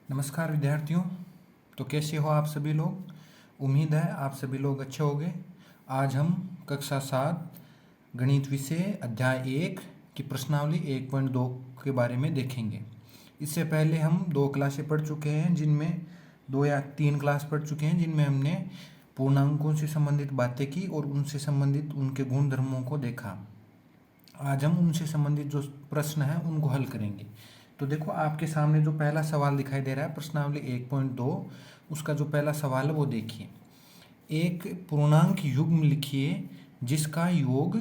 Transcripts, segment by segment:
नमस्कार विद्यार्थियों। तो कैसे हो आप सभी लोग। उम्मीद है आप सभी लोग अच्छे होंगे। आज हम कक्षा 7 गणित विषय अध्याय 1 की प्रश्नावली 1.2 के बारे में देखेंगे। इससे पहले हम 2 क्लासें पढ़ चुके हैं, जिनमें 2 या 3 क्लास पढ़ चुके हैं, जिनमें हमने पूर्णांकों से संबंधित बातें की और उनसे संबंधित उनके गुण धर्मों को देखा। आज हम उनसे संबंधित जो प्रश्न हैं उनको हल करेंगे। तो देखो, आपके सामने जो पहला सवाल दिखाई दे रहा है प्रश्नावली 1.2, उसका जो पहला सवाल है वो देखिए। एक पूर्णांक युग्म लिखिए जिसका योग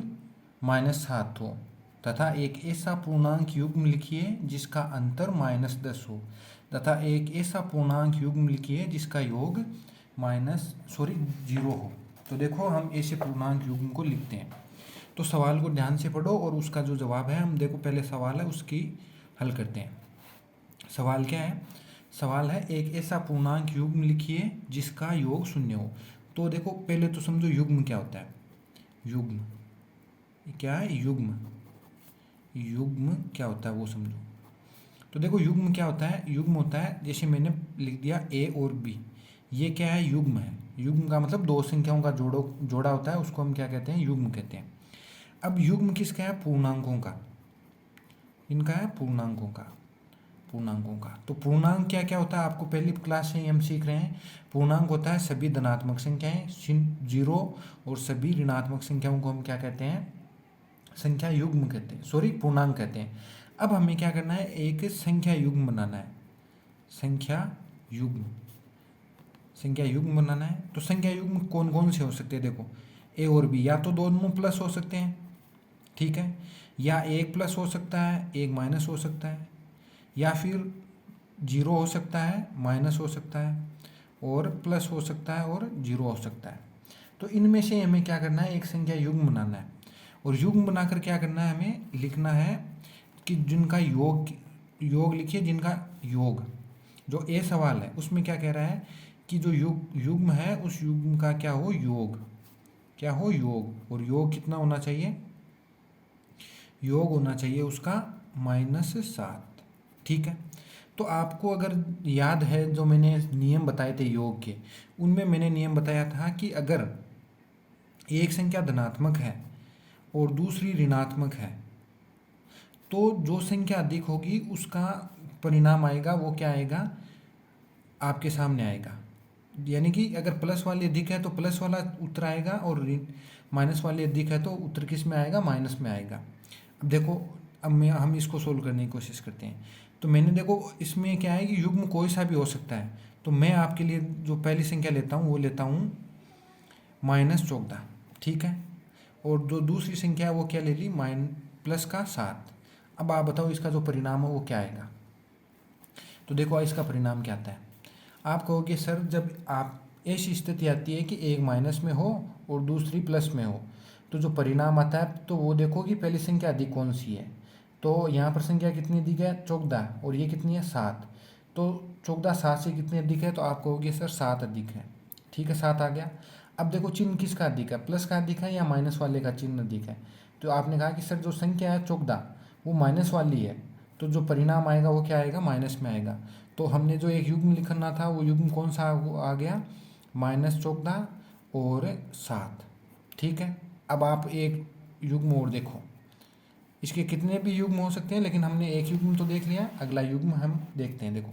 -7 हो, तथा एक ऐसा पूर्णांक युग्म लिखिए जिसका अंतर -10 हो, तथा एक ऐसा पूर्णांक युग्म लिखिए जिसका योग 0 हो। तो देखो, हम ऐसे पूर्णांक युग्म को लिखते हैं। तो सवाल को ध्यान से पढ़ो और उसका जो जवाब है, हम देखो पहले सवाल है उसकी हल करते हैं। सवाल क्या है? सवाल है एक ऐसा पूर्णांक युग्म लिखिए जिसका योग 0 हो। तो देखो, पहले तो समझो युग्म क्या होता है। युग्म क्या है? युग्म क्या होता है वो समझो। तो देखो, युग्म क्या होता है? युग्म होता है, जैसे मैंने लिख दिया ए और बी, ये क्या है? युग्म है। युग्म का मतलब दो संख्याओं का जोड़ा होता है, उसको हम क्या कहते हैं? युग्म कहते हैं। अब युग्म किसका है? पूर्णांकों का। इनका है पूर्णांकों का। तो पूर्णांक क्या क्या होता है? आपको पहली क्लास से ही हम सीख रहे हैं। पूर्णांक होता है सभी धनात्मक संख्याएं, 0, और सभी ऋणात्मक संख्याओं को हम क्या कहते हैं? संख्या युग्म कहते हैं, सॉरी पूर्णांक कहते हैं। अब हमें क्या करना है? एक संख्या युग्म बनाना है। संख्या युग्म बनाना है। तो संख्या युग्म कौन कौन से हो सकते हैं? देखो, ए और बी या तो दोनों प्लस हो सकते हैं, ठीक है, या एक प्लस हो सकता है, एक माइनस हो सकता है, या फिर 0 हो सकता है, माइनस हो सकता है, और प्लस हो सकता है, और 0 हो सकता है। तो इनमें से हमें क्या करना है? एक संख्या युग्म बनाना है। और युग्म बनाकर क्या करना है? हमें लिखना है कि जिनका योग लिखिए, जिनका योग, जो ए सवाल है उसमें क्या कह रहा है कि जो युग्म है उस युग्म का क्या हो? योग। क्या हो? योग। और योग कितना होना चाहिए? योग होना चाहिए उसका -7, ठीक है। तो आपको अगर याद है, जो मैंने नियम बताए थे योग के, उनमें मैंने नियम बताया था कि अगर एक संख्या धनात्मक है और दूसरी ऋणात्मक है, तो जो संख्या अधिक होगी उसका परिणाम आएगा, वो क्या आएगा? आपके सामने आएगा। यानी कि अगर प्लस वाली अधिक है तो प्लस वाला उत्तर आएगा, और माइनस वाली अधिक है तो उत्तर किस में आएगा? माइनस में आएगा। अब देखो, हम इसको सोल्व करने की कोशिश करते हैं। तो मैंने देखो, इसमें क्या है कि युग्म कोई सा भी हो सकता है। तो मैं आपके लिए जो पहली संख्या लेता हूँ वो लेता हूँ -14, ठीक है। और जो दूसरी संख्या है वो क्या ले ली? +7। अब आप बताओ इसका जो परिणाम है वो क्या आएगा? तो देखो, इसका परिणाम क्या आता है? आप कहोगे सर, जब आप ऐसी स्थिति आती है कि एक माइनस में हो और दूसरी प्लस में हो, तो जो परिणाम आता है तो वो देखो कि पहली संख्या अधिक कौन सी है। तो यहाँ पर संख्या कितनी अधिक है? 14, और ये कितनी है? 7। तो 14 7 से कितनी अधिक है? तो आप कहोगे सर 7 अधिक है, ठीक है, 7 आ गया। अब देखो, चिन्ह किसका अधिक है? प्लस का अधिक है या माइनस वाले का चिन्ह अधिक है? तो आपने कहा कि सर जो संख्या है 14 वो माइनस वाली है, तो जो परिणाम आएगा वो क्या आएगा? माइनस में आएगा। तो हमने जो एक युग्म लिखना था वो युग्म कौन सा आ गया? -14 और 7, ठीक है। अब आप एक युग्म और देखो, इसके कितने भी युग्म हो सकते हैं, लेकिन हमने एक युग्म तो देख लिया। अगला युग्म हम देखते हैं। देखो,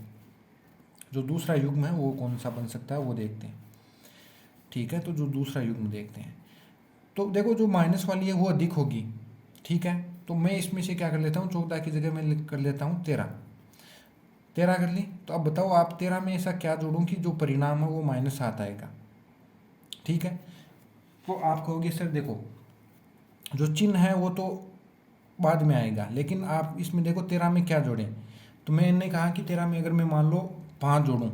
जो दूसरा युग्म है वो कौन सा बन सकता है वो देखते हैं, ठीक है। तो जो दूसरा युग्म देखते हैं, तो देखो जो माइनस वाली है वो अधिक होगी, ठीक है। तो मैं इसमें से क्या कर लेता हूँ? 14 की जगह मैं कर लेता हूँ 13 कर ली। तो अब बताओ, आप 13 में ऐसा क्या जोड़ूं कि जो परिणाम है वो -7 आएगा, ठीक है। तो आप कहोगे सर देखो, जो चिन्ह है वो तो बाद में आएगा, लेकिन आप इसमें देखो 13 में क्या जोड़ें। तो मैंने कहा कि 13 में अगर मैं मान लो 5 जोड़ूं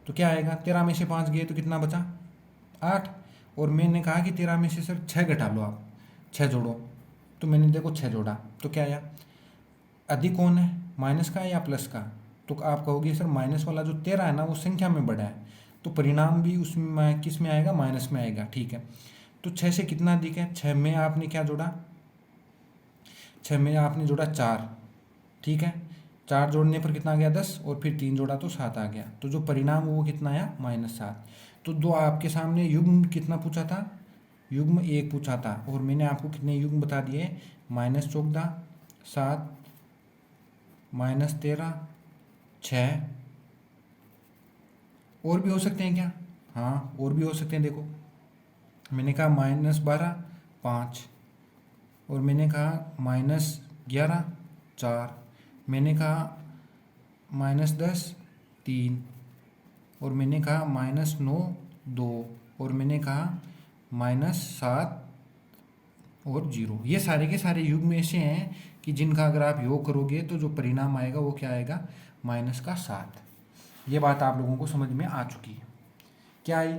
तो क्या आएगा? 13 में से 5 गए तो कितना बचा? 8। और मैंने कहा कि 13 में से सर 6 घटा लो, आप 6 जोड़ो। तो मैंने देखो 6 जोड़ा, तो क्या आया? अधिक कौन है? माइनस का या प्लस का? तो आप कहोगे सर माइनस वाला जो 13 है ना वो संख्या में बड़ा है, तो परिणाम भी उसमें किस में आएगा? माइनस में आएगा, ठीक है। तो 6 से कितना अधिक है? 6 में आपने क्या जोड़ा? 6 में आपने जोड़ा 4, ठीक है। 4 जोड़ने पर कितना आ गया 10, और फिर 3 जोड़ा तो 7 आ गया। तो जो परिणाम वो कितना आया -7। तो दो आपके सामने युग्म कितना पूछा था, युग्म 1 पूछा था, और मैंने आपको कितने युग्म बता दिए, -14, 7, -13, 6। और भी हो सकते हैं क्या? हाँ, और भी हो सकते हैं। देखो मैंने कहा -12, 5, और मैंने कहा -11, 4, मैंने कहा -10, 3, और मैंने कहा -9, 2, और मैंने कहा -7 और 0। ये सारे के सारे युग्म ऐसे हैं कि जिनका अगर आप योग करोगे तो जो परिणाम आएगा वो क्या आएगा, -7। ये बात आप लोगों को समझ में आ चुकी है। क्या आई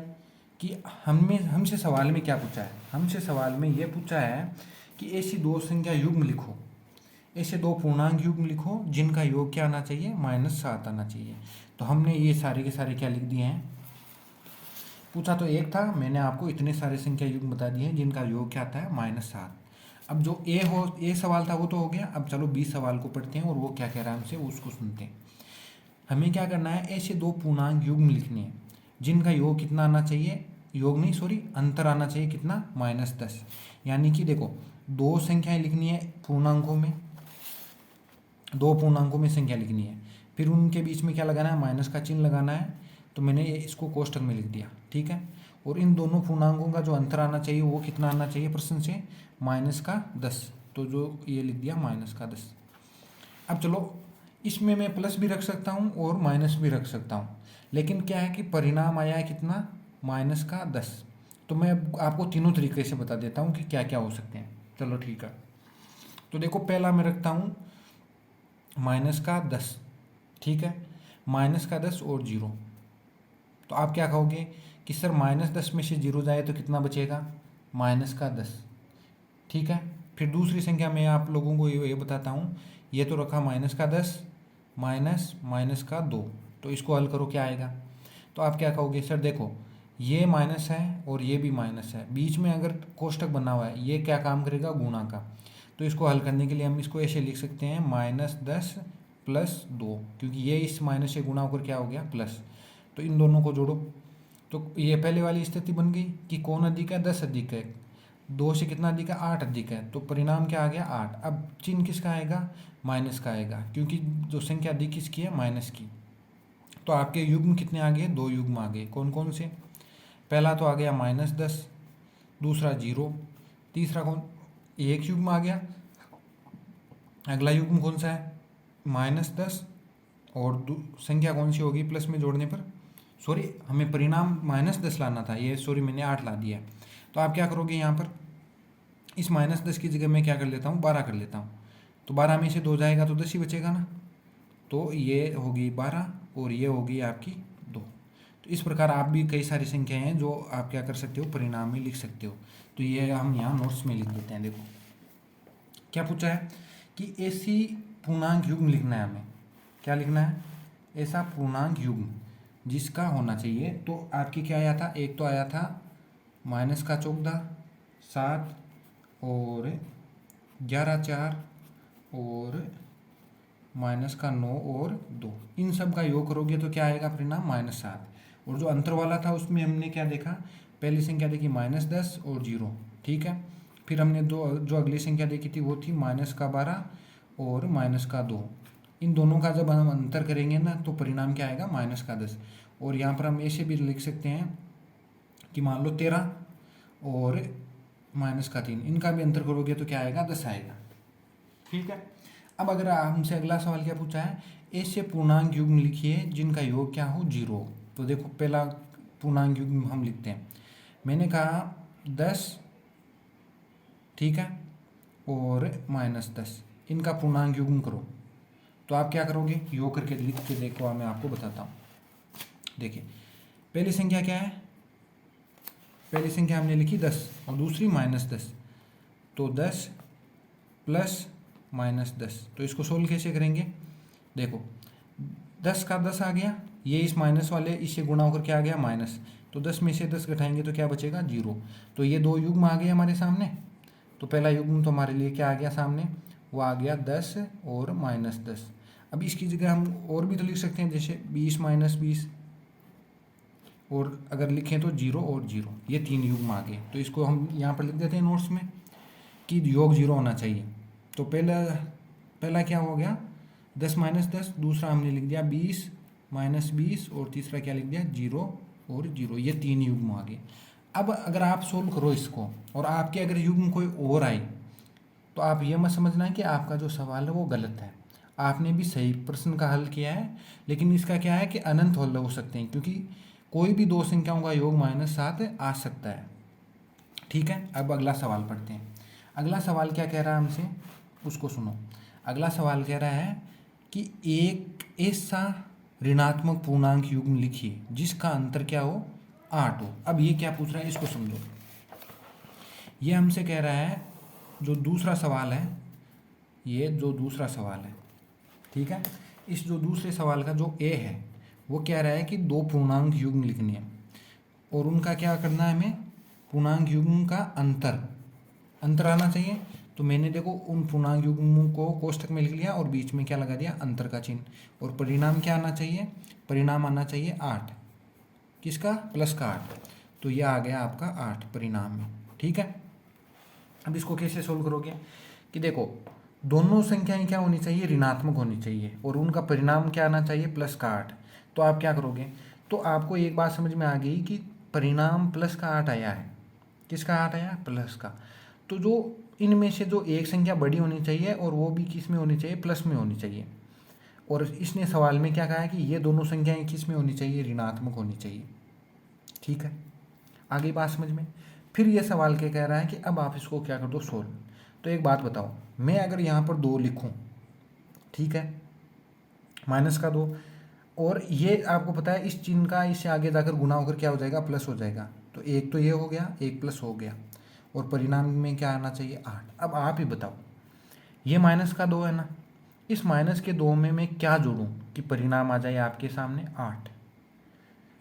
कि हमसे सवाल में क्या पूछा है, हमसे सवाल में ये पूछा है कि ऐसी दो संख्या युग्म लिखो, ऐसे दो पूर्णांक युग्म लिखो जिनका योग क्या आना चाहिए, -7 आना चाहिए। तो हमने ये सारे के सारे क्या लिख दिए हैं, पूछा तो एक था, मैंने आपको इतने सारे संख्या युग्म बता दिए हैं जिनका योग क्या आता है, -7। अब जो ए सवाल था वो तो हो गया। अब चलो बी सवाल को पढ़ते हैं और वो क्या कह रहा है हमसे उसको सुनते हैं। हमें क्या करना है, ऐसे दो पूर्णांक युग्म लिखने हैं जिनका योग कितना आना चाहिए, योग नहीं सॉरी अंतर आना चाहिए कितना, -10। यानी कि देखो दो संख्याएं लिखनी है पूर्णांकों में, दो पूर्णांकों में संख्या लिखनी है, फिर उनके बीच में क्या लगाना है, माइनस का चिन्ह लगाना है। तो मैंने इसको कोष्टक में लिख दिया, ठीक है। और इन दोनों पूर्णांकों का जो अंतर आना चाहिए वो कितना आना चाहिए प्रश्न से, -10। तो जो ये लिख दिया -10। अब चलो इसमें मैं प्लस भी रख सकता हूँ और माइनस भी रख सकता हूँ, लेकिन क्या है कि परिणाम आया है कितना, -10। तो मैं अब आपको तीनों तरीके से बता देता हूँ कि क्या क्या हो सकते हैं। चलो ठीक है, तो देखो पहला मैं रखता हूँ -10, ठीक है, -10 और 0। तो आप क्या कहोगे कि सर -10 में से 0 जाए तो कितना बचेगा, -10, ठीक है। फिर दूसरी संख्या मैं आप लोगों को ये बताता हूँ, ये तो रखा -10 -2। तो इसको हल करो क्या आएगा। तो आप क्या कहोगे, सर देखो ये माइनस है और ये भी माइनस है, बीच में अगर कोष्टक बना हुआ है ये क्या काम करेगा, गुणा का। तो इसको हल करने के लिए हम इसको ऐसे लिख सकते हैं -10 + 2, क्योंकि ये इस माइनस से गुणा होकर क्या हो गया प्लस। तो इन दोनों को जोड़ो, तो ये पहले वाली स्थिति बन गई कि कौन अधिक है, 10 अधिक है, 2 से कितना अधिक है, 8 अधिक है। तो परिणाम क्या आ गया, 8। अब चिन्ह किसका आएगा, माइनस का आएगा, क्योंकि जो संख्या अधिक किसकी है, माइनस की। तो आपके युग्म कितने आ गए, 2 युग्म आ गए। कौन कौन से, पहला तो आ गया -10, दूसरा 0, तीसरा कौन, एक युग्म आ गया। अगला युग्म कौन सा है, -10, और संख्या कौन सी होगी प्लस में जोड़ने पर, सॉरी हमें परिणाम -10 लाना था, ये सॉरी मैंने 8 ला दिया। तो आप क्या करोगे यहाँ पर, इस -10 की जगह मैं क्या कर लेता हूँ, 12 कर लेता हूँ। तो 12 में से 2 जाएगा तो 10 ही बचेगा ना। तो ये होगी 12 और ये होगी आपकी 2। तो इस प्रकार आप भी कई सारी संख्याएं हैं जो आप क्या कर सकते हो, परिणाम में लिख सकते हो। तो ये हम यहाँ नोट्स में लिख देते हैं। देखो क्या पूछा है कि ऐसी पूर्णांक युग्म लिखना है हमें, क्या लिखना है, ऐसा पूर्णांक युग्म जिसका होना चाहिए। तो आपकी क्या आया था, एक तो आया था -14, 7 और 11, 4 और -9 और 2, इन सब का योग करोगे तो क्या आएगा परिणाम, -7। और जो अंतर वाला था उसमें हमने क्या देखा, पहली संख्या देखी -10 और 0, ठीक है। फिर हमने जो अगली संख्या देखी थी वो थी -12 और -2। इन दोनों का जब हम अंतर करेंगे ना तो परिणाम क्या आएगा, -10। और यहाँ पर हम ऐसे भी लिख सकते हैं कि मान लो 13 और -3, इनका भी अंतर करोगे तो क्या आएगा, 10 आएगा, ठीक है। अब अगर हमसे अगला सवाल क्या पूछा है, ऐसे पूर्णांक युग्म लिखिए जिनका योग क्या हो, 0। तो देखो पहला पूर्णांक युग्म हम लिखते हैं, मैंने कहा 10, ठीक है, और -10, इनका पूर्णांक युग्म करो। तो आप क्या करोगे, योग करके लिख के देखो, मैं आपको बताता हूँ। देखिए पहली संख्या क्या है, पहली संख्या हमने लिखी 10 और दूसरी -10। तो 10 + -10, तो इसको सोल्व कैसे करेंगे, देखो 10 का 10 आ गया, ये इस माइनस वाले इससे गुणा होकर क्या आ गया, माइनस। तो 10 में से 10 घटाएंगे तो क्या बचेगा, 0। तो ये दो युग्म आ गए हमारे सामने। तो पहला युग्म तो हमारे लिए क्या आ गया सामने, वो आ गया 10 और -10। अब इसकी जगह हम और भी तो लिख सकते हैं, जैसे 20 माइनस 20, और अगर लिखें तो 0 और 0, ये 3 युग्म आ गए। तो इसको हम यहाँ पर लिख देते हैं नोट्स में कि योग 0 होना चाहिए। तो पहला क्या हो गया 10 माइनस 10, दूसरा हमने लिख दिया 20 माइनस 20, और तीसरा क्या लिख दिया 0 और 0, ये 3 युग्म आ गए। अब अगर आप सोल्व करो इसको और आपके अगर युग्म कोई और आए तो आप ये मत समझना कि आपका जो सवाल है वो गलत है, आपने भी सही प्रश्न का हल किया है, लेकिन इसका क्या है कि अनंत हल हो सकते हैं, क्योंकि कोई भी दो संख्याओं का योग -7 आ सकता है। ठीक है, अब अगला सवाल पढ़ते हैं। अगला सवाल क्या कह रहा है हमसे, उसको सुनो। अगला सवाल कह रहा है कि एक ऐसा ऋणात्मक पूर्णांक युग्म लिखिए जिसका अंतर क्या हो 8 हो। अब ये क्या पूछ रहा है इसको समझो। ये हमसे कह रहा है जो दूसरा सवाल है, ये जो दूसरा सवाल है, ठीक है, इस जो दूसरे सवाल का जो ए है वो कह रहा है कि दो पूर्णांक युग्म लिखनी है और उनका क्या करना है, हमें पूर्णांक युग्म का अंतर आना चाहिए। तो मैंने देखो उन पूर्णांक युग्मों को कोष्ठक में लिख लिया और बीच में क्या लगा दिया, अंतर का चिन्ह, और परिणाम क्या आना चाहिए, परिणाम आना चाहिए 8, किसका, प्लस का 8। तो यह आ गया आपका 8 परिणाम में। ठीक है, अब इसको कैसे सोल्व करोगे कि देखो दोनों संख्याएं क्या होनी चाहिए, ऋणात्मक होनी चाहिए, और उनका परिणाम क्या आना चाहिए, प्लस का 8। तो आप क्या करोगे, तो आपको एक बात समझ में आ गई कि परिणाम प्लस का 8 आया है, किसका 8 आया, प्लस का। तो जो इनमें से जो एक संख्या बड़ी होनी चाहिए और वो भी किस में होनी चाहिए, प्लस में होनी चाहिए। और इसने सवाल में क्या कहा है कि ये दोनों संख्याएं किस में होनी चाहिए, ऋणात्मक होनी चाहिए। ठीक है, आगे बात समझ में। फिर ये सवाल क्या कह रहा है कि अब आप इसको क्या कर दो, सोल्व। तो एक बात बताओ, मैं अगर यहाँ पर 2 लिखूँ, ठीक है, माइनस का 2, और ये आपको पता है इस चिन्ह का इससे आगे जाकर गुना होकर क्या हो जाएगा, प्लस हो जाएगा। तो एक तो ये हो गया, एक प्लस हो गया, और परिणाम में क्या आना चाहिए, 8। अब आप ही बताओ, ये माइनस का 2 है ना, इस माइनस के 2 में मैं क्या जोड़ूं कि परिणाम आ जाए आपके सामने 8।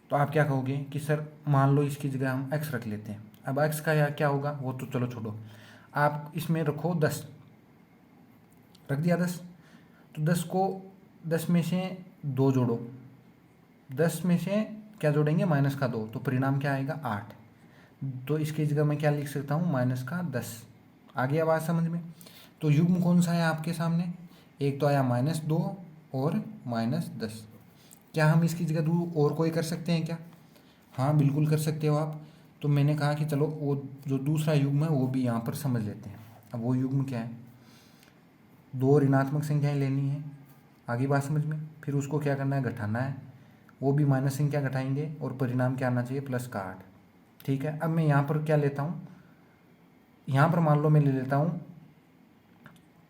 तो आप क्या कहोगे कि सर मान लो इसकी जगह हम x रख लेते हैं। अब x का क्या होगा वो तो चलो छोड़ो, आप इसमें रखो 10, रख दिया 10। तो 10 में से 2 जोड़ो, 10 में से क्या जोड़ेंगे, माइनस का 2, तो परिणाम क्या आएगा 8। तो इसकी जगह मैं क्या लिख सकता हूँ, माइनस का 10। आ गया बात समझ में। तो युग्म कौन सा है आपके सामने, एक तो आया -2 और -10। क्या हम इसकी जगह और कोई कर सकते हैं क्या, हाँ बिल्कुल कर सकते हो आप। तो मैंने कहा कि चलो वो जो दूसरा युग्म है वो भी यहाँ पर समझ लेते हैं। अब वो युग्म क्या है, 2 ऋणात्मक संख्याएं लेनी है, आगे बात समझ में। फिर उसको क्या करना है, घटाना है, वो भी माइनस संख्या घटाएंगे, और परिणाम क्या आना चाहिए, प्लस का 8। ठीक है, अब मैं यहाँ पर क्या लेता हूँ, यहाँ पर मान लो मैं ले लेता हूँ,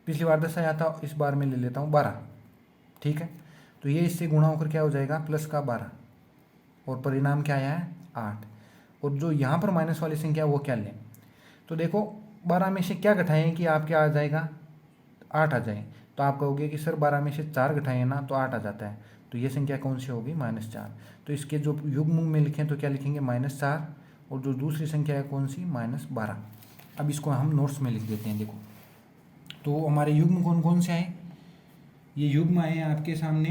पिछली बार 10 आया था, इस बार मैं ले लेता हूँ 12। ठीक है, तो ये इससे गुणा होकर क्या हो जाएगा, प्लस का 12, और परिणाम क्या आया है 8। और जो यहाँ पर माइनस वाली संख्या वो क्या लें, तो देखो 12 में से क्या घटाएं कि आप क्या आ जाएगा, 8 आ जाए। तो आप कहोगे कि सर 12 में से 4 घटाएं ना तो 8 आ जाता है। तो ये संख्या कौन सी होगी, -4। तो इसके जो युग्म में लिखें तो क्या लिखेंगे, -4, और जो दूसरी संख्या है कौन सी, -12। अब इसको हम नोट्स में लिख देते हैं। देखो तो हमारे युग्म कौन कौन से आए, ये युग्म आए हैं आपके सामने,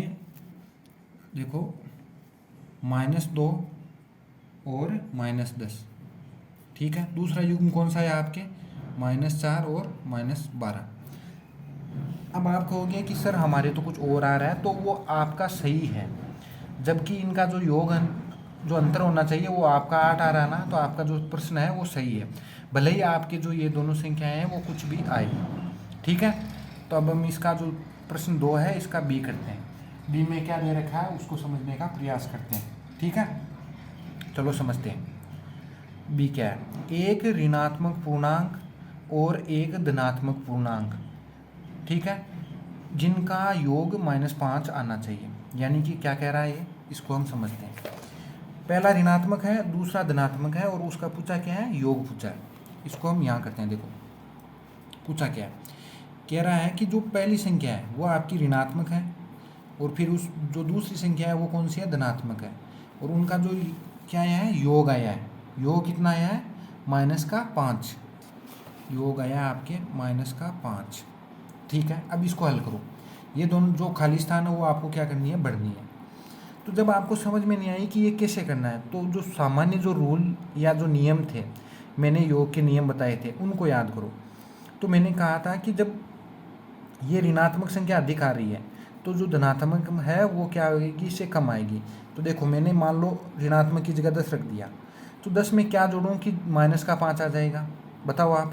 देखो -2 और -10। ठीक है, दूसरा युग्म कौन सा है आपके, -4 और -12। अब आप कहोगे कि सर हमारे तो कुछ और आ रहा है, तो वो आपका सही है, जबकि इनका जो योग जो अंतर होना चाहिए वो आपका 8 आ रहा है ना, तो आपका जो प्रश्न है वो सही है, भले ही आपके जो ये दोनों संख्याएं हैं वो कुछ भी आए। ठीक है, तो अब हम इसका जो प्रश्न 2 है इसका बी करते हैं। बी में क्या दे रखा है उसको समझने का प्रयास करते हैं। ठीक है, चलो समझते हैं। बी क्या है, एक ऋणात्मक पूर्णांक और एक धनात्मक पूर्णांक, ठीक है, जिनका योग -5 आना चाहिए। यानी कि क्या कह रहा है ये, इसको हम समझते हैं। पहला ऋणात्मक है, दूसरा धनात्मक है, और उसका पूछा क्या है, योग पूछा है। इसको हम यहाँ करते हैं। देखो पूछा क्या है, कह रहा है कि जो पहली संख्या है वो आपकी ऋणात्मक है, और फिर उस जो दूसरी संख्या है वो कौन सी है, धनात्मक है, और उनका जो क्या आया है, योग आया है। योग कितना आया है, -5। योग आया आपके -5। ठीक है, अब इसको हल करो। ये दोनों जो खाली स्थान है वो आपको क्या करनी है, भरनी है। तो जब आपको समझ में नहीं आई कि ये कैसे करना है, तो जो सामान्य जो रूल या जो नियम थे, मैंने योग के नियम बताए थे, उनको याद करो। तो मैंने कहा था कि जब ये ऋणात्मक संख्या अधिक आ रही है तो जो धनात्मक है वो क्या होगी, इससे कम आएगी। तो देखो मैंने मान लो ऋणात्मक की जगह 10 रख दिया, तो 10 में क्या जोड़ूं कि माइनस का 5 आ जाएगा, बताओ आप।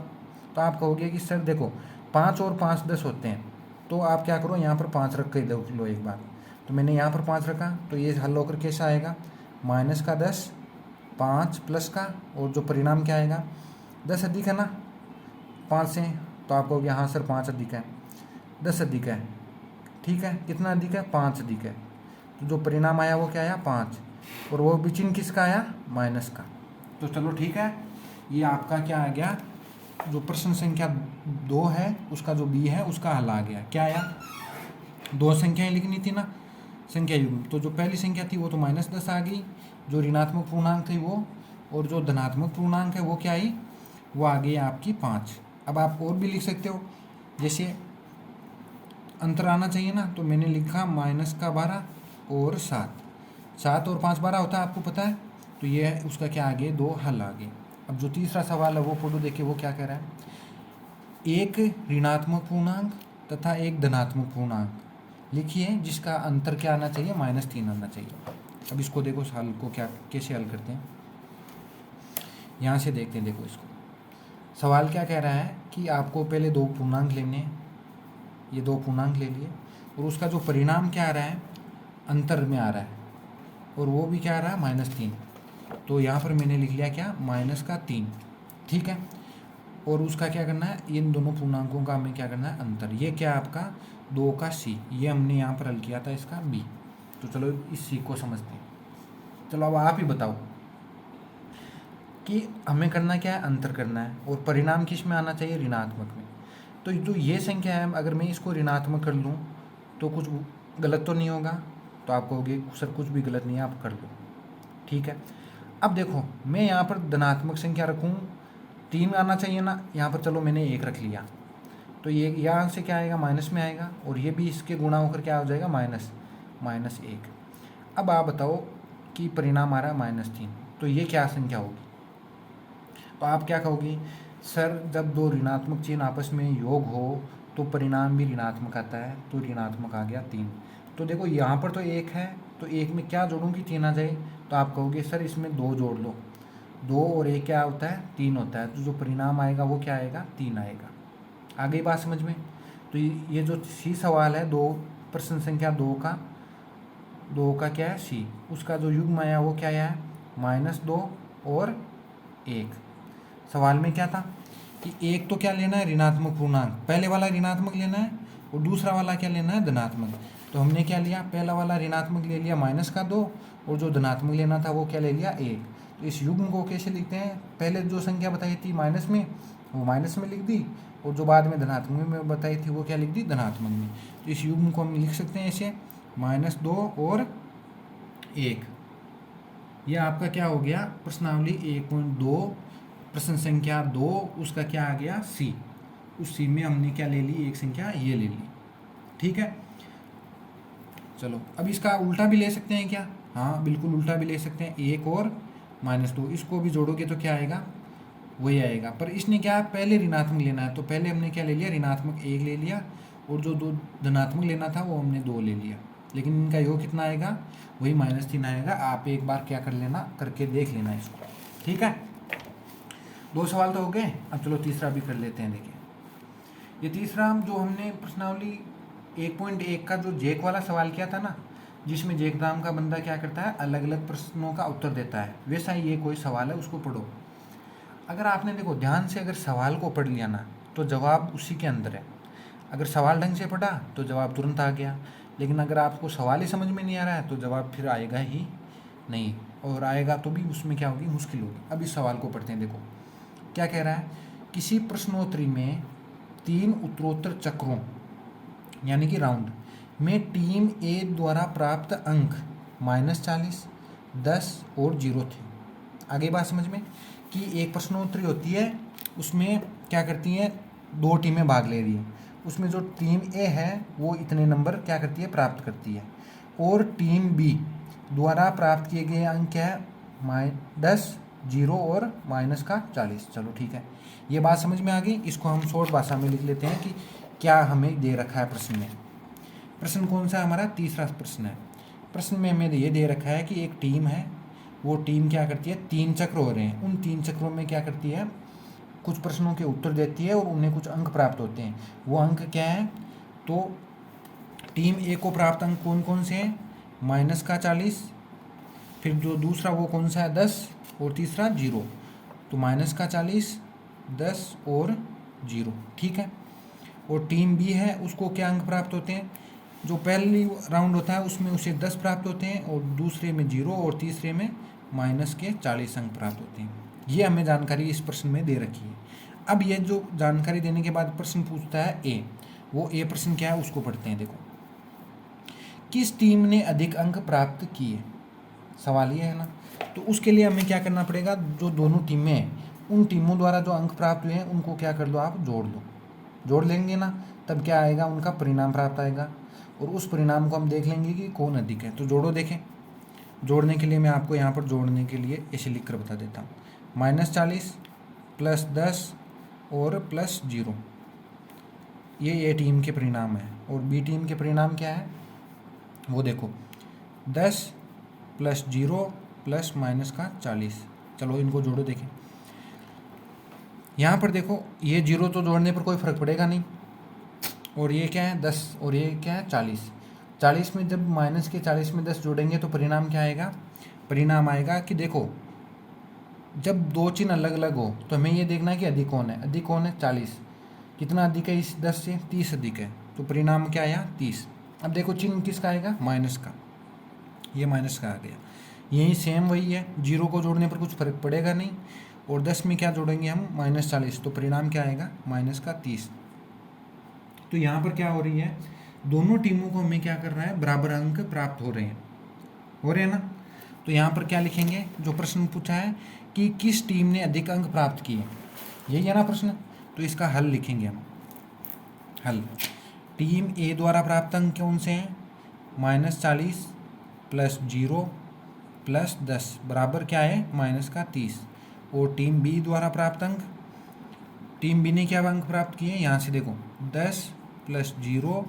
तो आप कहोगे कि सर देखो 5 और 5 10 होते हैं, तो आप क्या करो यहाँ पर 5 रख के देख लो एक बार। तो मैंने यहाँ पर 5 रखा, तो ये हल होकर कैसा आएगा, माइनस का 10 5 प्लस का, और जो परिणाम क्या आएगा, 10 अधिक है ना 5 से। तो आप कहोगे हाँ सर 5 अधिक है, 10 अधिक है, ठीक है, कितना अधिक है, 5 अधिक है। तो जो परिणाम आया वो क्या आया, 5, और वो भी चिन्ह किसका आया, माइनस का। तो चलो ठीक है, ये आपका क्या आ गया, जो प्रश्न संख्या 2 है उसका जो बी है उसका हल आ गया। क्या आया, 2 संख्याएं लिखनी थी ना संख्या युग्म, तो जो पहली संख्या थी वो तो -10 आ गई, जो ऋणात्मक पूर्णांक थे वो, और जो धनात्मक पूर्णांक है वो क्या आई, वो आ गई आपकी 5। अब आप और भी लिख सकते हो, जैसे अंतर आना चाहिए ना, तो मैंने लिखा -12 और 7 और 5 12 होता है, आपको पता है। तो ये है उसका क्या आ गए, 2 हल आ गए। अब जो तीसरा सवाल है वो फोटो देखिए, वो क्या कह रहा है, एक ऋणात्मक पूर्णांक तथा एक धनात्मक पूर्णांक लिखिए जिसका अंतर क्या आना चाहिए, -3 आना चाहिए। अब इसको देखो हल को क्या कैसे हल करते हैं, यहाँ से देखते हैं। देखो इसको, सवाल क्या कह रहा है कि आपको पहले 2 पूर्णांक लेने हैं, ये 2 पूर्णांक ले लिए, और उसका जो परिणाम क्या आ रहा है, अंतर में आ रहा है, और वो भी क्या आ रहा है, -3। तो यहाँ पर मैंने लिख लिया क्या, -3, ठीक है। और उसका क्या करना है, इन दोनों पूर्णांकों का हमें क्या करना है, अंतर। ये क्या आपका 2 का सी, ये हमने यहाँ पर हल किया था इसका बी। तो चलो इस सी को समझते हैं। चलो अब आप ही बताओ कि हमें करना क्या है, अंतर करना है, और परिणाम किस में आना चाहिए, ऋणात्मक में। तो जो ये संख्या है, अगर मैं इसको ऋणात्मक कर लूँ तो कुछ गलत तो नहीं होगा। तो आप कहोगे सर कुछ भी गलत नहीं है, आप कर लो, ठीक है। अब देखो मैं यहाँ पर धनात्मक संख्या रखूँ, 3 आना चाहिए ना, यहाँ पर चलो मैंने 1 रख लिया, तो ये यहाँ से क्या आएगा, माइनस में आएगा, और ये भी इसके गुणा होकर क्या हो जाएगा, -1। अब आप बताओ कि परिणाम आ रहा है -3, तो ये क्या संख्या होगी। तो आप क्या कहोगे, सर जब 2 ऋणात्मक चिन्ह आपस में योग हो तो परिणाम भी ऋणात्मक आता है, तो ऋणात्मक आ गया 3। तो देखो यहाँ पर तो 1 है, तो 1 में क्या जोड़ूँ कि 3 आ जाए। तो आप कहोगे सर इसमें 2 जोड़ लो, 2 और 1 क्या होता है, 3 होता है। तो जो परिणाम आएगा वो क्या आएगा, 3 आएगा। आ गई बात समझ में। तो ये जो सी सवाल है, 2 प्रश्न संख्या 2 का क्या है, सी, उसका जो युग्म आया वो क्या आया है, -2 और 1। सवाल में क्या था कि एक तो क्या लेना है, ऋणात्मक पूर्णांक, पहले वाला ऋणात्मक लेना है, और दूसरा वाला क्या लेना है, धनात्मक। तो हमने क्या लिया, पहला वाला ऋणात्मक ले लिया -2, और जो धनात्मक लेना था वो क्या ले लिया, 1। तो इस युग्म को कैसे लिखते हैं, पहले जो संख्या बताई थी माइनस में, वो माइनस में लिख दी, और जो बाद में धनात्मक में बताई थी वो क्या लिख दी, धनात्मक में। तो इस युग्म को हम लिख सकते हैं ऐसे, -2 और 1। यह आपका क्या हो गया, प्रश्नावली 1.2 प्रश्न संख्या 2, उसका क्या आ गया, सी। उस सी में हमने क्या ले ली, एक संख्या ये ले ली, ठीक है। चलो अब इसका उल्टा भी ले सकते हैं क्या, हाँ बिल्कुल उल्टा भी ले सकते हैं, 1 और -2, इसको भी जोड़ोगे तो क्या आएगा, वही आएगा। पर इसने क्या पहले ऋणात्मक लेना है, तो पहले हमने क्या ले लिया, ऋणात्मक 1 ले लिया, और जो 2 धनात्मक लेना था वो हमने 2 ले लिया। लेकिन इनका योग कितना आएगा, वही -3 आएगा। आप एक बार क्या कर लेना, करके देख लेना इसको, ठीक है। 2 सवाल तो हो गए, अब चलो तीसरा भी कर लेते हैं। देखिए ये तीसरा जो हमने प्रश्नावली 1.1 का जो जेक वाला सवाल किया था ना, जिसमें जेक नाम का बंदा क्या करता है, अलग अलग प्रश्नों का उत्तर देता है, वैसा ही ये कोई सवाल है, उसको पढ़ो। अगर आपने देखो ध्यान से अगर सवाल को पढ़ लिया ना, तो जवाब उसी के अंदर है। अगर सवाल ढंग से पढ़ा तो जवाब तुरंत आ गया, लेकिन अगर आपको सवाल ही समझ में नहीं आ रहा है तो जवाब फिर आएगा ही नहीं, और आएगा तो भी उसमें क्या होगी, मुश्किल होगी। अब इस सवाल को पढ़ते हैं। देखो क्या कह रहा है, किसी प्रश्नोत्तरी में 3 उत्तरोत्तर चक्रों यानी कि राउंड में टीम ए द्वारा प्राप्त अंक -40, 10 और 0 थे। आगे बात समझ में कि एक प्रश्नोत्तरी होती है, उसमें क्या करती हैं, 2 टीमें भाग ले रही है, उसमें जो टीम ए है वो इतने नंबर क्या करती है, प्राप्त करती है, और टीम बी द्वारा प्राप्त किए गए अंक क्या है, 10, 0 और माइनस का 40। चलो ठीक है, ये बात समझ में आ गई। इसको हम शॉर्ट भाषा में लिख लेते हैं कि क्या हमें दे रखा है प्रश्न में। प्रश्न कौन सा है हमारा, तीसरा प्रश्न है। प्रश्न में हमें ये दे रखा है कि एक टीम है, वो टीम क्या करती है, 3 चक्र हो रहे हैं, उन 3 चक्रों में क्या करती है, कुछ प्रश्नों के उत्तर देती है और उन्हें कुछ अंक प्राप्त होते हैं। वो अंक क्या है, तो टीम ए को प्राप्त अंक कौन कौन से हैं, माइनस का 40, फिर जो दूसरा वो कौन सा है 10, और तीसरा 0। तो माइनस का 40, 10 और 0, ठीक है। और टीम बी है, उसको क्या अंक प्राप्त होते हैं, जो पहली राउंड होता है उसमें उसे 10 प्राप्त होते हैं, और दूसरे में 0 और तीसरे में माइनस के 40 अंक प्राप्त होते हैं। ये हमें जानकारी इस प्रश्न में दे रखी है। अब ये जो जानकारी देने के बाद प्रश्न पूछता है ए, वो ए प्रश्न क्या है उसको पढ़ते हैं। देखो, किस टीम ने अधिक अंक प्राप्त किए, सवाल ये है ना। तो उसके लिए हमें क्या करना पड़ेगा, जो दोनों टीमें हैं उन टीमों द्वारा जो अंक प्राप्त हुए हैं उनको क्या कर लो, आप जोड़ लो। जोड़ लेंगे ना, तब क्या आएगा, उनका परिणाम प्राप्त आएगा, और उस परिणाम को हम देख लेंगे कि कौन अधिक है। तो जोड़ो, देखें। जोड़ने के लिए मैं आपको यहाँ पर जोड़ने के लिए ऐसे लिख कर बता देता हूँ, -40 + 10 और +0, ये ए टीम के परिणाम है। और बी टीम के परिणाम क्या है, वो देखो, 10 + 0 + -40। चलो इनको जोड़ो, देखें। यहाँ पर देखो, ये 0 तो जोड़ने पर कोई फर्क पड़ेगा नहीं, और ये क्या है 10, और ये क्या है 40। 40 में जब माइनस के 40 में 10 जोड़ेंगे तो परिणाम क्या आएगा, परिणाम आएगा कि देखो, जब दो चिन्ह अलग अलग हो तो हमें ये देखना है कि अधिक कौन है। अधिक कौन है, 40। कितना अधिक है इस 10 से, 30 अधिक है, तो परिणाम क्या आया, 30। अब देखो चिन्ह किसका आएगा, माइनस का, ये माइनस का आ गया। यही सेम वही है, 0 को जोड़ने पर कुछ फर्क पड़ेगा नहीं, और 10 में क्या जोड़ेंगे हम, -40, तो परिणाम क्या आएगा, -30। तो यहाँ पर क्या हो रही है, दोनों टीमों को हमें क्या कर रहा है, बराबर अंक प्राप्त हो रहे हैं ना। तो यहाँ पर क्या लिखेंगे, जो प्रश्न पूछा है कि किस टीम ने अधिक अंक प्राप्त किए, यही है ना प्रश्न। तो इसका हल लिखेंगे हम। हल, टीम ए द्वारा प्राप्त अंक कौन से हैं, -40 + 0 + 10 बराबर क्या है, -30। और टीम बी द्वारा प्राप्त अंक, टीम बी ने क्या अंक प्राप्त किए, यहाँ से देखो, 10 + 0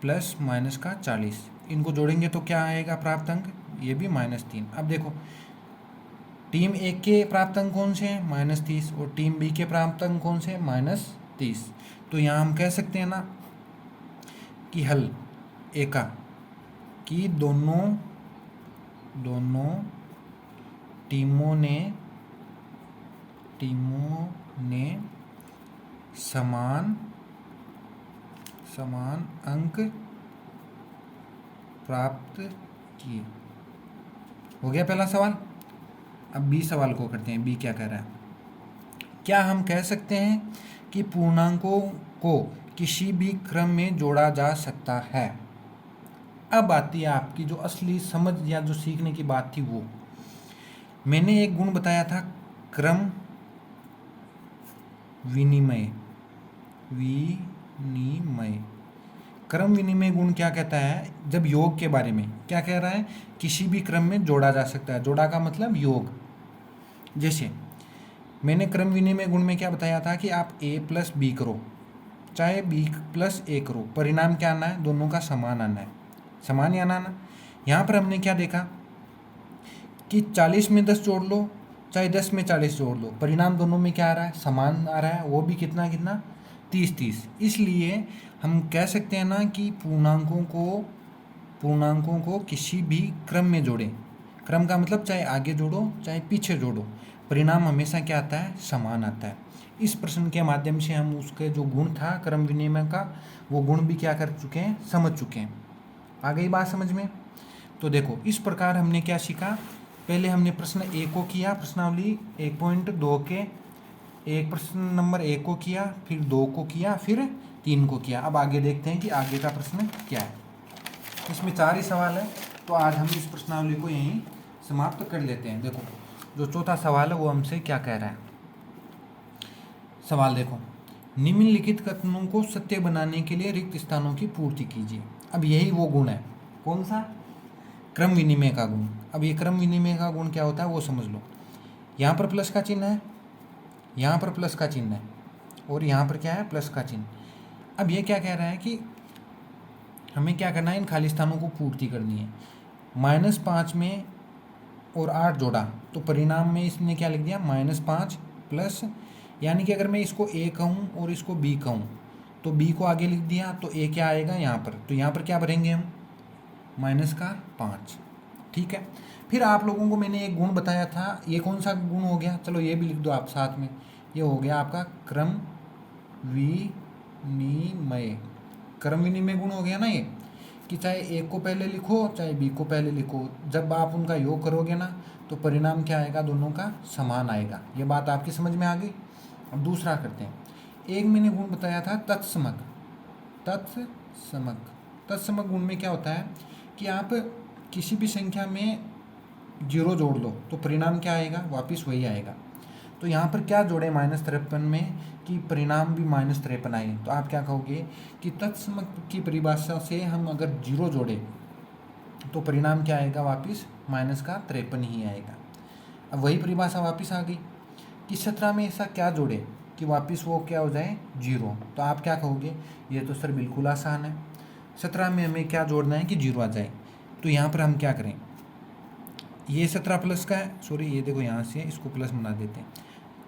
+ -40, इनको जोड़ेंगे तो क्या आएगा प्राप्त अंक, ये भी -3। अब देखो, टीम ए के प्राप्त अंक कौन से हैं, -30, और टीम बी के प्राप्त अंक कौन से हैं, -30। तो यहाँ हम कह सकते हैं ना कि हल ए का, कि दोनों टीमों ने समान अंक प्राप्त किए। हो गया पहला सवाल। अब बी सवाल को करते हैं। बी क्या कह रहा है, क्या हम कह सकते हैं कि पूर्णांकों को किसी भी क्रम में जोड़ा जा सकता है। अब आती है आपकी जो असली समझ या जो सीखने की बात थी, वो मैंने एक गुण बताया था, क्रम विनिमय। क्रम विनिमय गुण क्या कहता है, जब योग के बारे में क्या कह रहा है, किसी भी क्रम में जोड़ा जा सकता है। जोड़ा का मतलब योग। जैसे मैंने क्रम विनिमय गुण में क्या बताया था कि आप a + b करो, चाहे b + a करो, परिणाम क्या आना है, दोनों का समान आना है, समान ही आना ना। यहाँ पर हमने क्या देखा कि 40 में 10 जोड़ लो, चाहे 10 में 40 जोड़ लो, परिणाम दोनों में क्या आ रहा है, समान आ रहा है, वो भी कितना 30। इसलिए हम कह सकते हैं ना कि पूर्णांकों को किसी भी क्रम में जोड़ें। क्रम का मतलब चाहे आगे जोड़ो चाहे पीछे जोड़ो, परिणाम हमेशा क्या आता है, समान आता है। इस प्रश्न के माध्यम से हम उसके जो गुण था क्रम विनिमय का, वो गुण भी क्या कर चुके हैं, समझ चुके हैं। आ गई बात समझ में। तो देखो, इस प्रकार हमने क्या सीखा, पहले हमने प्रश्न ए को किया, प्रश्नावली 1.2 के एक प्रश्न नंबर 1 को किया, फिर 2 को किया, फिर 3 को किया। अब आगे देखते हैं कि आगे का प्रश्न क्या है। इसमें 4 ही सवाल है, तो आज हम इस प्रश्नावली को यहीं समाप्त कर लेते हैं। देखो, जो चौथा सवाल है वो हमसे क्या कह रहा है। सवाल देखो, निम्नलिखित कथनों को सत्य बनाने के लिए रिक्त स्थानों की पूर्ति कीजिए। अब यही वो गुण है, कौन सा? क्रम विनिमय का गुण। अब ये क्रम विनिमय का गुण क्या होता है वो समझ लो। यहाँ पर प्लस का चिन्ह है, यहाँ पर प्लस का चिन्ह है, और यहाँ पर क्या है? प्लस का चिन्ह। अब ये क्या कह रहा है कि हमें क्या करना है? इन खाली स्थानों को पूर्ति करनी है। -5 में और 8 जोड़ा तो परिणाम में इसने क्या लिख दिया? -5 प्लस, यानी कि अगर मैं इसको ए कहूँ और इसको बी कहूँ तो बी को आगे लिख दिया तो ए क्या आएगा यहाँ पर, तो यहाँ पर क्या भरेंगे हम? -5। ठीक है। फिर आप लोगों को मैंने एक गुण बताया था, ये कौन सा गुण हो गया? चलो ये भी लिख दो आप साथ में। ये हो गया आपका क्रम विनिमय। क्रम विनिमय गुण हो गया ना ये, कि चाहे एक को पहले लिखो चाहे बी को पहले लिखो, जब आप उनका योग करोगे ना तो परिणाम क्या आएगा? दोनों का समान आएगा। ये बात आपकी समझ में आ गई। अब दूसरा करते हैं। एक मैंने गुण बताया था तत्समक। तत्समक गुण में क्या होता है कि आप किसी भी संख्या में 0 जोड़ लो तो परिणाम क्या आएगा? वापिस वही आएगा। तो यहाँ पर क्या जोड़े -53 में कि परिणाम भी -53 आए, तो आप क्या कहोगे कि तत्समक की परिभाषा से हम अगर 0 जोड़े तो परिणाम क्या आएगा? वापिस -53 ही आएगा। अब वही परिभाषा वापिस आ गई कि 17 में ऐसा क्या जोड़े कि वापिस वो क्या हो जाए? 0। तो आप क्या कहोगे? ये तो सर बिल्कुल आसान है, 17 में हमें क्या जोड़ना है कि 0 आ जाए। तो यहाँ पर हम क्या करें? ये 17 प्लस का है, सॉरी ये देखो यहाँ से इसको प्लस बना देते हैं।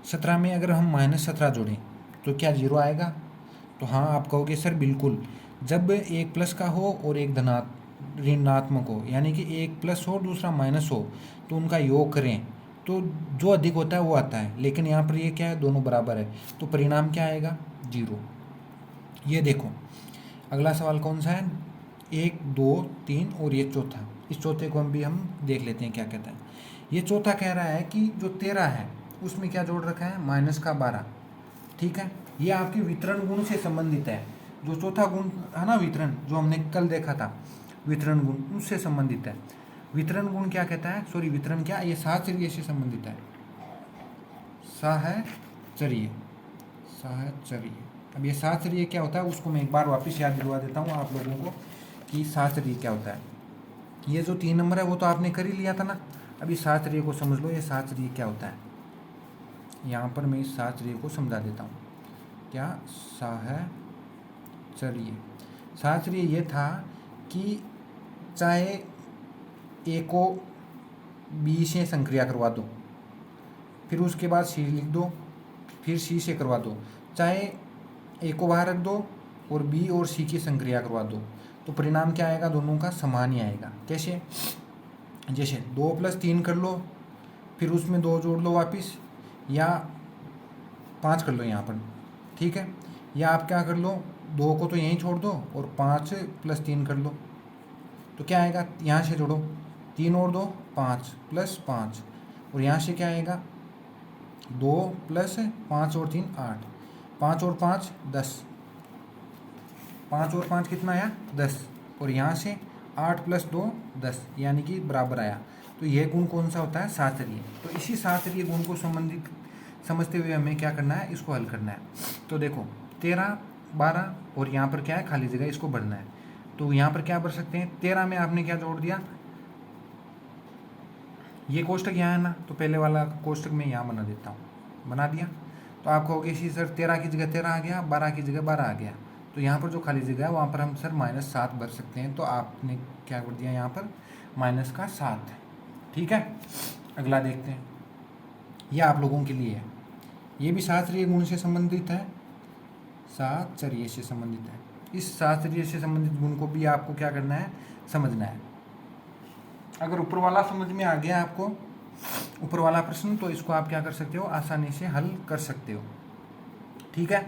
17 में अगर हम -17 जोड़ें तो क्या 0 आएगा? तो हाँ आप कहोगे सर बिल्कुल, जब एक प्लस का हो और एक ऋणात्मक हो, यानी कि एक प्लस हो दूसरा माइनस हो, तो उनका योग करें तो जो अधिक होता है वो आता है। लेकिन यहाँ पर ये क्या है? दोनों बराबर है, तो परिणाम क्या आएगा? 0। ये देखो अगला सवाल कौन सा है? 1 2 3 और ये चौथा। इस चौथे को हम देख लेते हैं क्या कहता है। ये चौथा कह रहा है कि जो 13 है उसमें क्या जोड़ रखा है? -12। ठीक है, ये आपके वितरण गुण से संबंधित है। जो चौथा गुण है ना वितरण, जो हमने कल देखा था वितरण गुण, उससे संबंधित है। वितरण गुण क्या कहता है? सॉरी वितरण क्या, ये साहचर्य से संबंधित है। साहचर्य। अब ये साहचर्य क्या होता है उसको मैं एक बार वापस याद दिलवा देता हूँ आप लोगों को कि साहचर्य क्या होता है। ये जो 3 नंबर है वो तो आपने कर ही लिया था ना। अभी साहचर्य को समझ लो, ये साहचर्य क्या होता है। यहाँ पर मैं इस साहचर्य को समझा देता हूँ। क्या साहचर्य ये था कि चाहे ए को बी से संक्रिया करवा दो, फिर उसके बाद सी लिख दो, फिर सी से करवा दो, चाहे ए को बाहर रख दो और बी और सी की संक्रिया करवा दो, तो परिणाम क्या आएगा? दोनों का समान ही आएगा। कैसे? जैसे 2 + 3 कर लो, फिर उसमें 2 जोड़ लो वापिस, या 5 कर लो यहाँ पर। ठीक है, या आप क्या कर लो, 2 को तो यहीं छोड़ दो और 5 + 3 कर लो, तो क्या आएगा? यहाँ से जोड़ो, 3 और 2 5 + 5, और यहाँ से क्या आएगा? 2 + 5 और 3 8, 5 और 5 10, 5 और 5 कितना आया? 10, और यहाँ से 8 + 2 10, यानी कि बराबर आया। तो यह गुण कौन सा होता है? साहचर्य। तो इसी साहचर्य गुण को समझते हुए हमें क्या करना है? इसको हल करना है। तो देखो 13 12 और यहाँ पर क्या है? खाली जगह, इसको भरना है। तो यहाँ पर क्या भर सकते हैं? 13 में आपने क्या जोड़ दिया? ये कोष्टक यहाँ है ना, तो पहले वाला कोष्टक मैं यहाँ बना देता हूँ, बना दिया। तो आप कहोगे इसी सर 13 की जगह 13 आ गया, 12 की जगह 12 आ गया, तो यहाँ पर जो खाली जगह है वहाँ पर हम सर -7 भर सकते हैं। तो आपने क्या कर दिया यहाँ पर? -7। ठीक है, अगला देखते हैं। ये आप लोगों के लिए है, ये भी साहचर्य गुण से संबंधित है, साहचर्य से संबंधित है। इस साहचर्य से संबंधित गुण को भी आपको क्या करना है? समझना है। अगर ऊपर वाला समझ में आ गया आपको, ऊपर वाला प्रश्न, तो इसको आप क्या कर सकते हो? आसानी से हल कर सकते हो। ठीक है,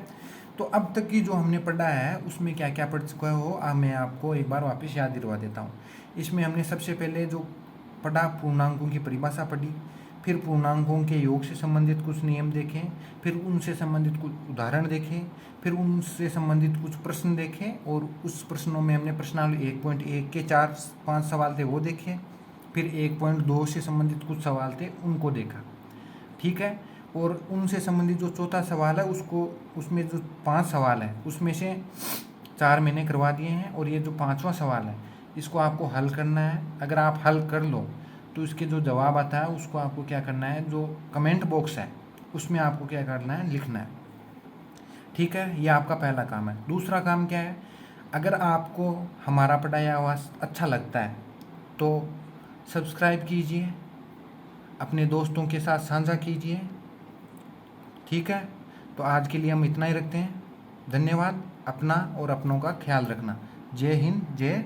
तो अब तक की जो हमने पढ़ा है उसमें क्या क्या पढ़ चुका हो, मैं आपको एक बार वापस याद दिलवा देता हूँ। इसमें हमने सबसे पहले जो पढ़ा, पूर्णांकों की परिभाषा पढ़ी, फिर पूर्णांकों के योग से संबंधित कुछ नियम देखे, फिर उनसे संबंधित कुछ उदाहरण देखे, फिर उनसे संबंधित कुछ प्रश्न देखे, और उस प्रश्नों में हमने प्रश्नावली 1.1 के 4-5 सवाल थे वो देखे, फिर 1.2 से संबंधित कुछ सवाल थे उनको देखा। ठीक है, और उनसे संबंधित जो चौथा सवाल है उसको, उसमें जो 5 सवाल है उसमें से 4 मैंने करवा दिए हैं, और ये जो 5वां सवाल है इसको आपको हल करना है। अगर आप हल कर लो तो इसके जो जवाब आता है उसको आपको क्या करना है, जो कमेंट बॉक्स है उसमें आपको क्या करना है, लिखना है। ठीक है, ये आपका पहला काम है। दूसरा काम क्या है, अगर आपको हमारा पढ़ाया हुआ अच्छा लगता है तो सब्सक्राइब कीजिए, अपने दोस्तों के साथ साझा कीजिए। ठीक है, तो आज के लिए हम इतना ही रखते हैं। धन्यवाद। अपना और अपनों का ख्याल रखना। जय हिंद, जय